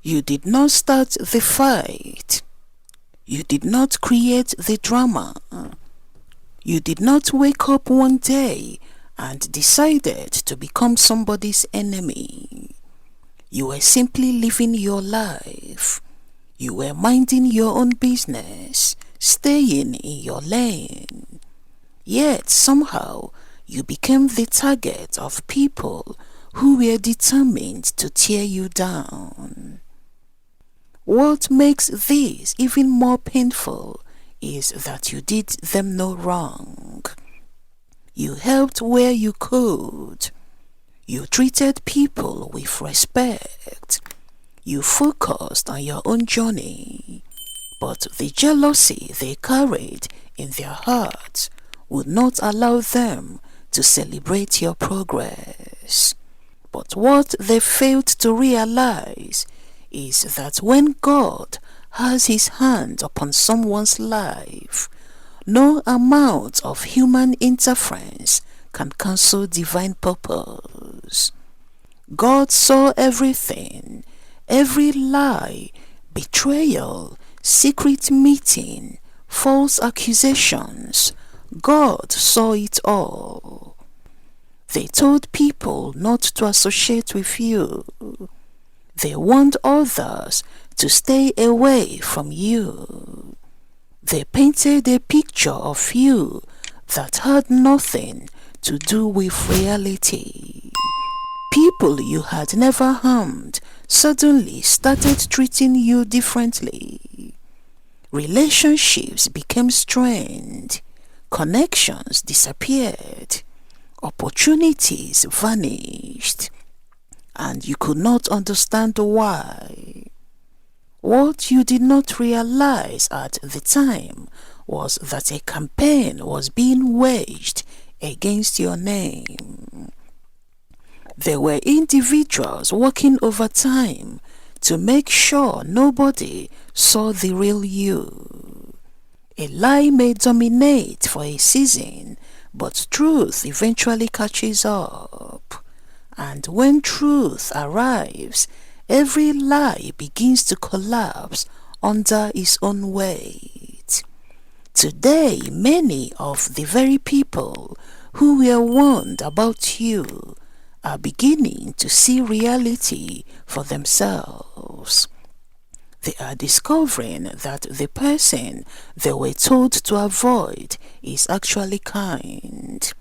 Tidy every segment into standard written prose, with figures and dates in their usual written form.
You did not start the fight. You did not create the drama. You did not wake up one day and decided to become somebody's enemy. You were simply living your life. You were minding your own business, staying in your lane. Yet somehow you became the target of people who were determined to tear you down. What makes this even more painful is that you did them no wrong. You helped where you could. You treated people with respect. You focused on your own journey. But the jealousy they carried in their hearts would not allow them to celebrate your progress. But what they failed to realize is that when God has his hand upon someone's life, no amount of human interference can cancel divine purpose. God saw everything, every lie, betrayal, secret meeting, false accusations. God saw it all. They told people not to associate with you. They warned others to stay away from you. They painted a picture of you that had nothing to do with reality. People you had never harmed suddenly started treating you differently. Relationships became strained. Connections disappeared. Opportunities vanished. And you could not understand why. What you did not realize at the time was that a campaign was being waged against your name. There were individuals working overtime to make sure nobody saw the real you. A lie may dominate for a season, but truth eventually catches up. And when truth arrives, every lie begins to collapse under its own weight. Today, many of the very people who were warned about you are beginning to see reality for themselves. They are discovering that the person they were told to avoid is actually kind.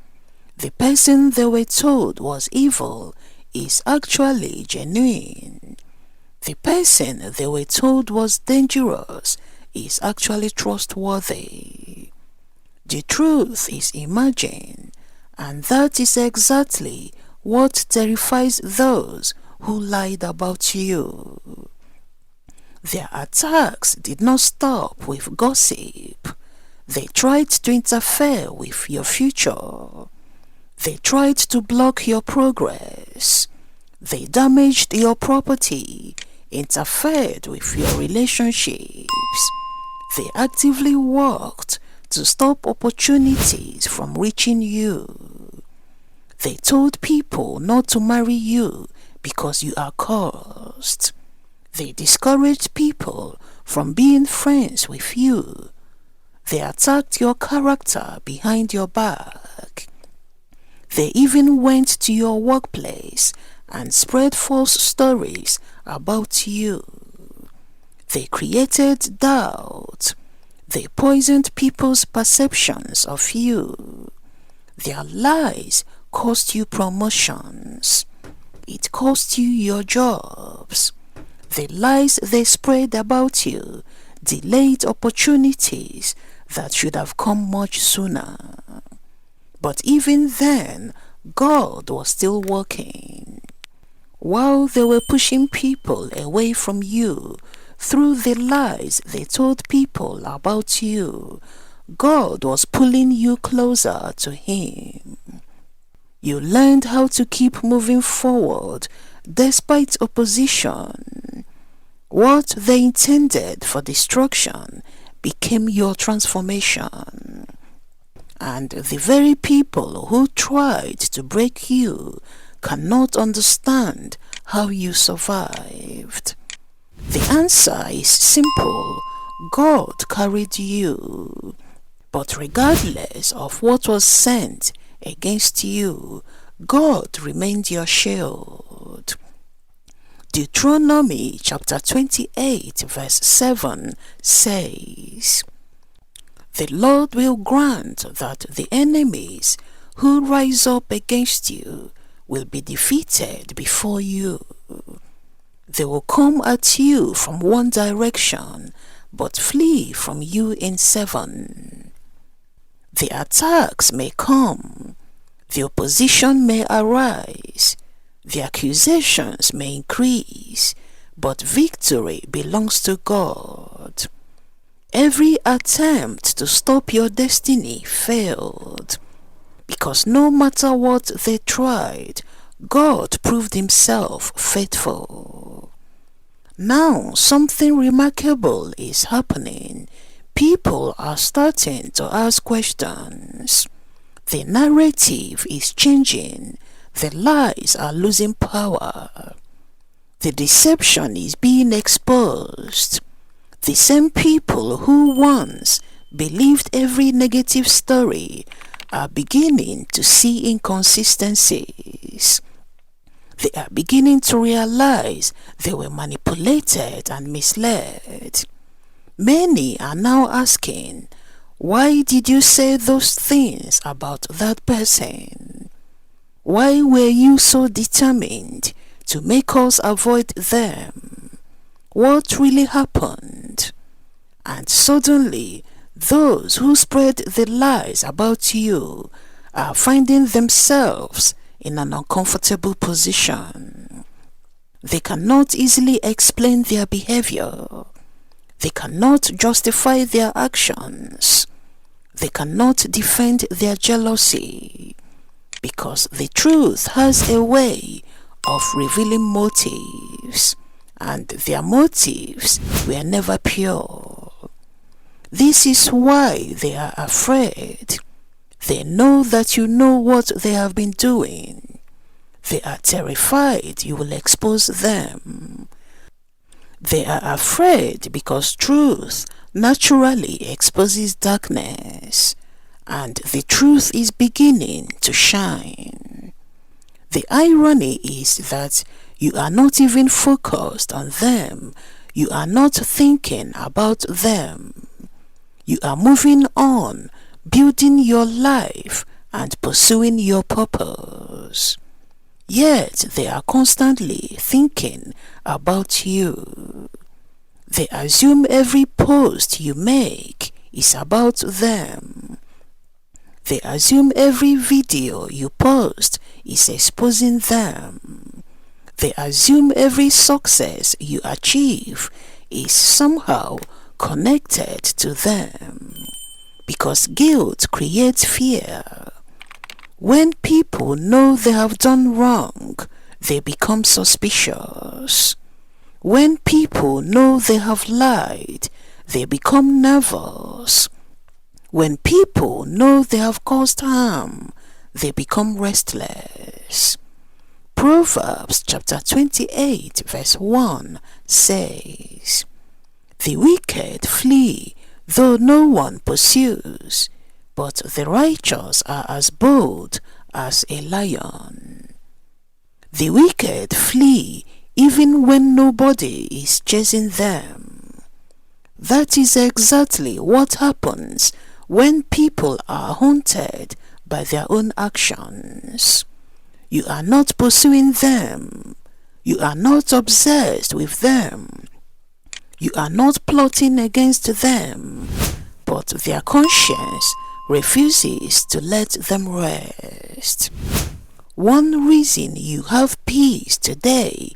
The person they were told was evil is actually genuine. The person they were told was dangerous is actually trustworthy. The truth is emerging, and that is exactly what terrifies those who lied about you. Their attacks did not stop with gossip. They tried to interfere with your future. They tried to block your progress. They damaged your property, interfered with your relationships. They actively worked to stop opportunities from reaching you. They told people not to marry you because you are cursed. They discouraged people from being friends with you. They attacked your character behind your back. They even went to your workplace and spread false stories about you. They created doubt. They poisoned people's perceptions of you. Their lies cost you promotions. It cost you your jobs. The lies they spread about you delayed opportunities that should have come much sooner. But even then, God was still working. While they were pushing people away from you through the lies they told people about you, God was pulling you closer to Him. You learned how to keep moving forward despite opposition. What they intended for destruction became your transformation. And the very people who tried to break you cannot understand how you survived. answer is simple. God carried you. But regardless of what was sent against you, God remained your shield. Deuteronomy chapter 28 verse 7 says, "The Lord will grant that the enemies who rise up against you will be defeated before you. They will come at you from one direction, but flee from you in 7. The attacks may come, the opposition may arise, the accusations may increase, but victory belongs to God. Every attempt to stop your destiny failed, because no matter what they tried, God proved himself faithful. Now something remarkable is happening. People are starting to ask questions. The narrative is changing. The lies are losing power. The deception is being exposed. The same people who once believed every negative story are beginning to see inconsistencies. They are beginning to realize they were manipulated and misled. Many are now asking, why did you say those things about that person? Why were you so determined to make us avoid them? What really happened? And suddenly, those who spread the lies about you are finding themselves in an uncomfortable position. They cannot easily explain their behavior. They cannot justify their actions. They cannot defend their jealousy, because the truth has a way of revealing motives, and their motives were never pure. This is why they are afraid. They know that you know what they have been doing. They are terrified you will expose them. They are afraid because truth naturally exposes darkness, and the truth is beginning to shine. The irony is that you are not even focused on them. You are not thinking about them. You are moving on, building your life and pursuing your purpose. Yet they are constantly thinking about you. They assume every post you make is about them. They assume every video you post is exposing them. They assume every success you achieve is somehow connected to them, because guilt creates fear. When people know they have done wrong, they become suspicious. When people know they have lied, they become nervous. When people know they have caused harm, they become restless. Proverbs chapter 28 verse 1 says, "The wicked flee, though no one pursues, but the righteous are as bold as a lion." The wicked flee even when nobody is chasing them. That is exactly what happens when people are haunted by their own actions. You are not pursuing them. You are not obsessed with them. You are not plotting against them, but their conscience refuses to let them rest. One reason you have peace today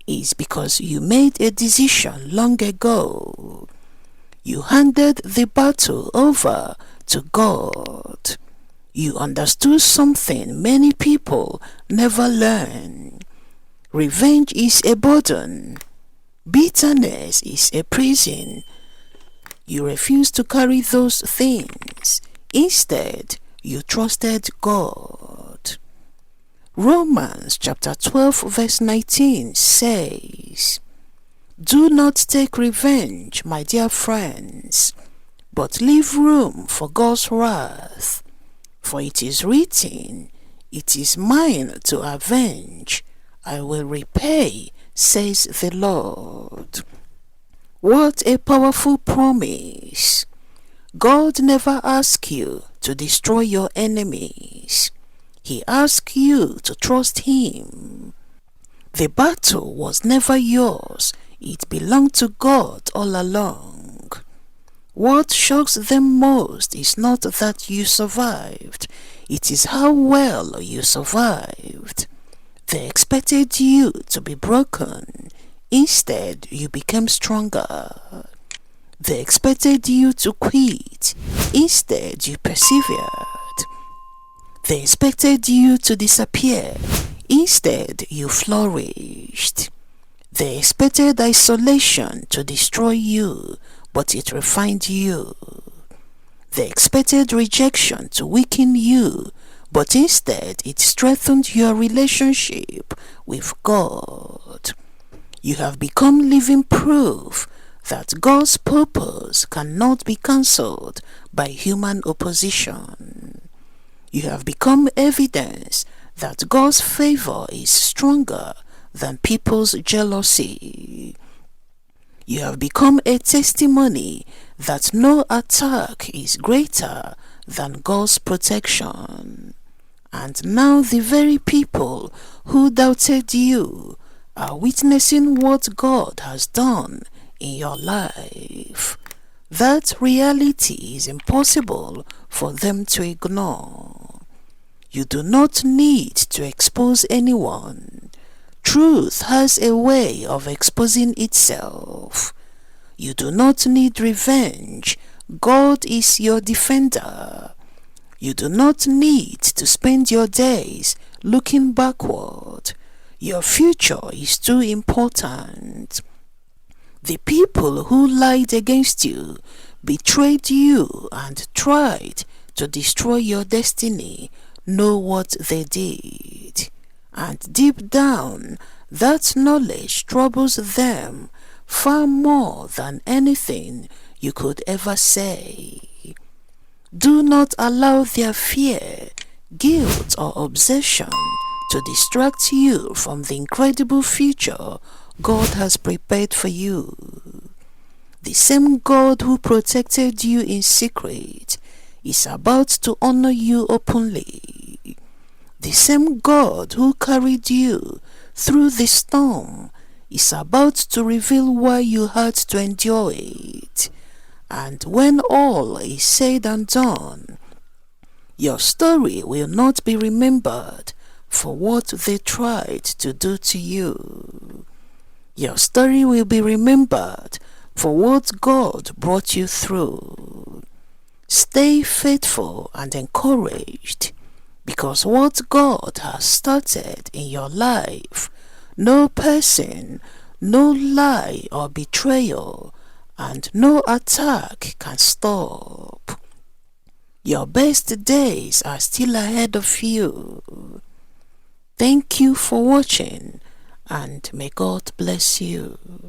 is because you made a decision long ago. You handed the battle over to God. You understood something many people never learn. Revenge is a burden. Bitterness is a prison. You refuse to carry those things. Instead, you trusted God. Romans chapter 12 verse 19 says, Do not take revenge, my dear friends, but leave room for God's wrath. For it is written, "It is mine to avenge, I will repay, says the Lord." What a powerful promise! God never asks you to destroy your enemies. He asks you to trust Him. The battle was never yours. It belonged to God all along. What shocks them most is not that you survived. It is how well you survived. They expected you to be broken. Instead, you became stronger. They expected you to quit. Instead, you persevered. They expected you to disappear. Instead, you flourished. They expected isolation to destroy you, but it refined you. They expected rejection to weaken you, but instead it strengthened your relationship with God. You have become living proof that God's purpose cannot be cancelled by human opposition. You have become evidence that God's favor is stronger than people's jealousy. You have become a testimony that no attack is greater than God's protection. And now the very people who doubted you are witnessing what God has done in your life. That reality is impossible for them to ignore. You do not need to expose anyone. Truth has a way of exposing itself. You do not need revenge. God is your defender. You do not need to spend your days looking backward. Your future is too important. The people who lied against you, betrayed you, and tried to destroy your destiny know what they did. And deep down, that knowledge troubles them far more than anything you could ever say. Do not allow their fear, guilt, or obsession to distract you from the incredible future God has prepared for you. The same God who protected you in secret is about to honor you openly. The same God who carried you through the storm is about to reveal why you had to endure it. And when all is said and done, your story will not be remembered for what they tried to do to you. Your story will be remembered for what God brought you through. Stay faithful and encouraged, because what God has started in your life, no person, no lie or betrayal, and no attack can stop. Your best days are still ahead of you. Thank you for watching, and may God bless you.